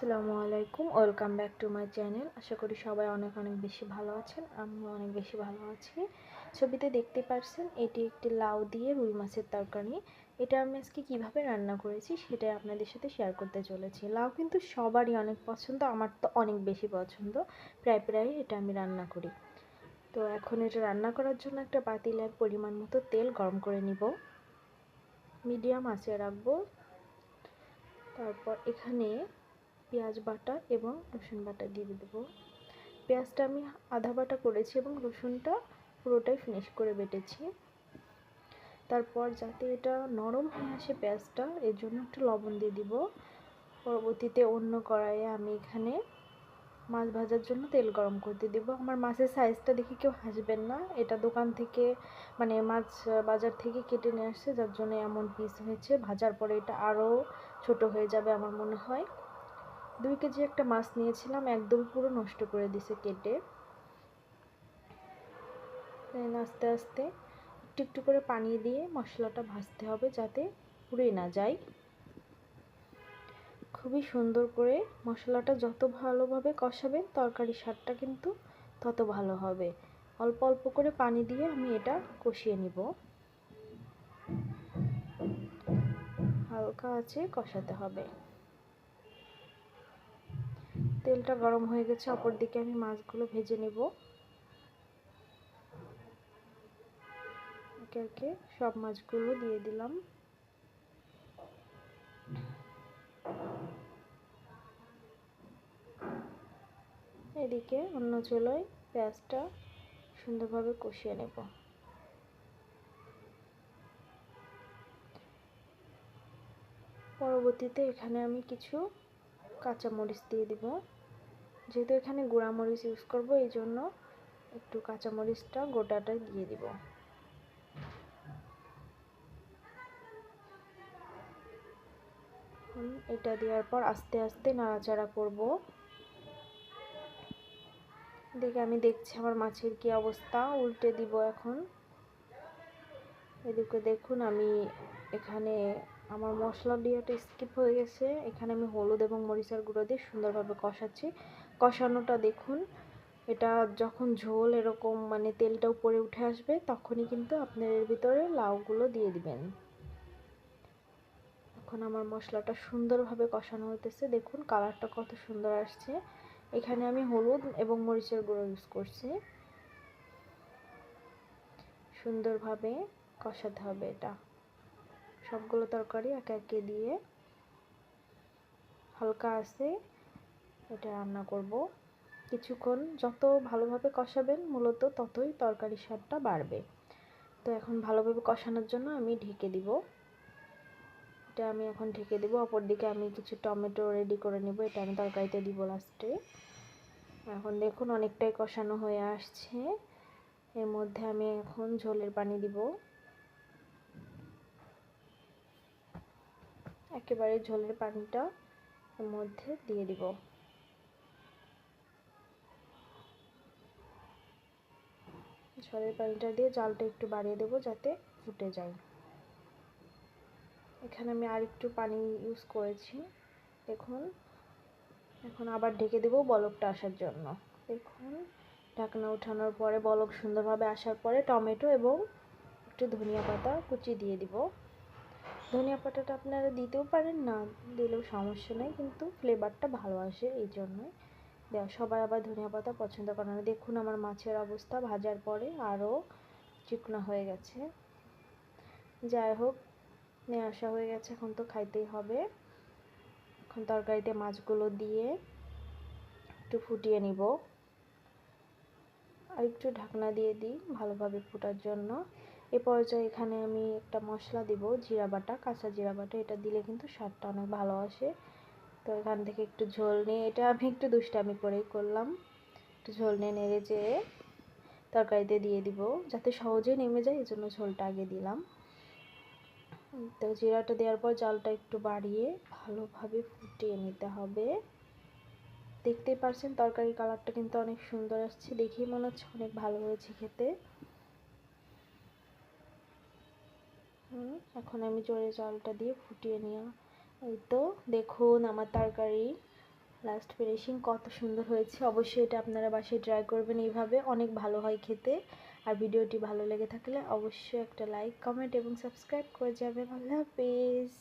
আসসালামু আলাইকুম, welcome back to my channel. আশা করি সবাই অনেক অনেক বেশি ভালো আছেন। আমিও অনেক বেশি ভালো আছি। ছবিতে দেখতে পাচ্ছেন এটি একটি লাউ দিয়ে রুই মাছের তরকারি। এটা আমি আজকে কীভাবে রান্না করেছি সেটাই আপনাদের সাথে শেয়ার করতে চলেছি। লাউ কিন্তু সবারই অনেক পছন্দ, আমার তো অনেক বেশি পছন্দ। প্রায় প্রায় এটা আমি রান্না করি। তো এখন এটা রান্না করার জন্য একটা পাতিলার পরিমাণ মতো তেল গরম করে নিব, মিডিয়াম আঁচে রাখবো। তারপর এখানে পেঁয়াজ বাটা এবং রসুন বাটা দিয়ে দেবো। পেঁয়াজটা আমি আধা বাটা করেছি এবং রসুনটা পুরোটাই ফিনিশ করে বেটেছি। তারপর যাতে এটা নরম হয়ে আসে পেঁয়াজটা, এর জন্য একটু লবণ দিয়ে দিব। পরবর্তীতে অন্য কড়াইয়ে আমি এখানে মাছ ভাজার জন্য তেল গরম করতে দেবো। আমার মাছের সাইজটা দেখে কেউ হাসবেন না, এটা দোকান থেকে মানে মাছ বাজার থেকে কেটে নিয়ে আসছে, যার জন্য এমন পিস হয়েছে। ভাজার পরে এটা আরও ছোট হয়ে যাবে আমার মনে হয়। 2 কেজি একটা মাছ নিয়েছিলাম, একদম পুরো নষ্ট করে দিছে কেটে। আস্তে আস্তে একটু একটু করে পানি দিয়ে মশলাটা ভাজতে হবে যাতে পুড়ে না যায়। খুবই সুন্দর করে মশলাটা যত ভালোভাবে কষাবেন তরকারির স্বাদটা কিন্তু তত ভালো হবে। অল্প অল্প করে পানি দিয়ে আমি এটা কষিয়ে নিব, হালকা আঁচে কষাতে হবে। তেলটা গরম হয়ে গেছে, অপর দিকে আমি মাছগুলো ভেজে নেব। একে একে সব মাছগুলো দিয়ে দিলাম। এদিকে অন্য চুলায় পেঁয়াজটা সুন্দরভাবে কষিয়ে নেব। পরবর্তীতে এখানে আমি কিছু কাঁচামরিচ দিয়ে দিব। যেহেতু এখানে গুঁড়া মরিচ ইউজ করব, এই জন্য একটু কাঁচামরিচটা গোটাটাই দিয়ে দিব। এটা দেওয়ার পর আস্তে আস্তে নাড়াচাড়া করব। দেখে আমি দেখছি আমার মাছের কি অবস্থা, উল্টে দিব এখন। এদিকে দেখুন আমি এখানে আমার মশলা দেওয়াটা স্কিপ হয়ে গেছে। এখানে আমি হলুদ এবং মরিচের গুঁড়ো দিয়ে সুন্দরভাবে কষাচ্ছি। কষানোটা দেখুন, এটা যখন ঝোল এরকম মানে তেলটা উপরে উঠে আসবে তখনই কিন্তু আপনার এর ভিতরে লাউগুলো দিয়ে দিবেন। এখন আমার মশলাটা সুন্দরভাবে কষানো হতেছে, দেখুন কালারটা কত সুন্দর আসছে। এখানে আমি হলুদ এবং মরিচের গুঁড়ো ইউজ করছি। সুন্দরভাবে কষাতে হবে এটা। সবগুলো তরকারি একে একে দিয়ে হালকা আঁচে এটা রান্না করব। কিছুক্ষণ যত ভালোভাবে কষাবেন মূলত ততই তরকারির স্বাদটা বাড়বে। তো এখন ভালোভাবে কষানোর জন্য আমি ঢেকে দিব। এটা আমি এখন ঢেকে দেবো। অপরদিকে আমি কিছু টমেটো রেডি করে নেব, এটা আমি তরকারিতে দিব লাস্টে। এখন দেখুন অনেকটাই কষানো হয়ে আসছে। এর মধ্যে আমি এখন ঝোলের পানি দিব, একেবারে ঝোলের পানিটা এর মধ্যে দিয়ে দিব। ঝোলের পানিটা দিয়ে জালটা একটু বাড়িয়ে দেবো যাতে ফুটে যায়। এখানে আমি আর একটু পানি ইউজ করেছি। দেখুন এখন আবার ঢেকে দেবো বলকটা আসার জন্য। দেখুন ঢাকনা ওঠানোর পরে বলক সুন্দরভাবে আসার পরে টমেটো এবং একটু ধনিয়া পাতা কুচি দিয়ে দিব। ধনিয়া পাতাটা আপনারা দিতেও পারেন, না দিলেও সমস্যা নেই, কিন্তু ফ্লেভারটা ভালো আসে এই জন্যই দেওয়া। সবাই আবার ধনিয়া পাতা পছন্দ করে না। দেখুন আমার মাছের অবস্থা ভাজার পরে আরও চিকনা হয়ে গেছে। যাই হোক, নিয়ে আসা হয়ে গেছে, এখন তো খাইতেই হবে। এখন তরকারিতে মাছগুলো দিয়ে একটু ফুটিয়ে নিব। আর একটু ঢাকনা দিয়ে দিই ভালোভাবে ফোটার জন্য। এ পর্যায়ে এখানে আমি একটা মশলা দিব, জিরা বাটা, কাঁচা জিরা বাটা। এটা দিলে কিন্তু স্বাদটা অনেক ভালো আসে। তো এখান থেকে একটু ঝোল নিয়ে, এটা আমি একটু দুষ্টামি করেই করলাম, একটু ঝোল নিয়ে নেড়ে যেয়ে তরকারিতে দিয়ে দিব যাতে সহজেই নেমে যায়, এই জন্য ঝোলটা আগে দিলাম। তো জিরাটা দেওয়ার পর জালটা একটু বাড়িয়ে ভালোভাবে ফুটিয়ে নিতে হবে। দেখতেই পারছেন তরকারির কালারটা কিন্তু অনেক সুন্দর আসছে, দেখেই মনে হচ্ছে অনেক ভালো হয়েছে খেতে। এখন আমি জোরে জালটা দিয়ে ফুটিয়ে নিয়ে, এই তো দেখুন আমার তরকারি লাস্ট ফিনিশিং কত সুন্দর হয়েছে। অবশ্যই এটা আপনারা বাসায় ট্রাই করবেন, এইভাবে অনেক ভালো হয় খেতে। আর ভিডিওটি ভালো লেগে থাকলে অবশ্যই একটা লাইক, কমেন্ট এবং সাবস্ক্রাইব করে যাবেন। আল্লাহ হাফেজ।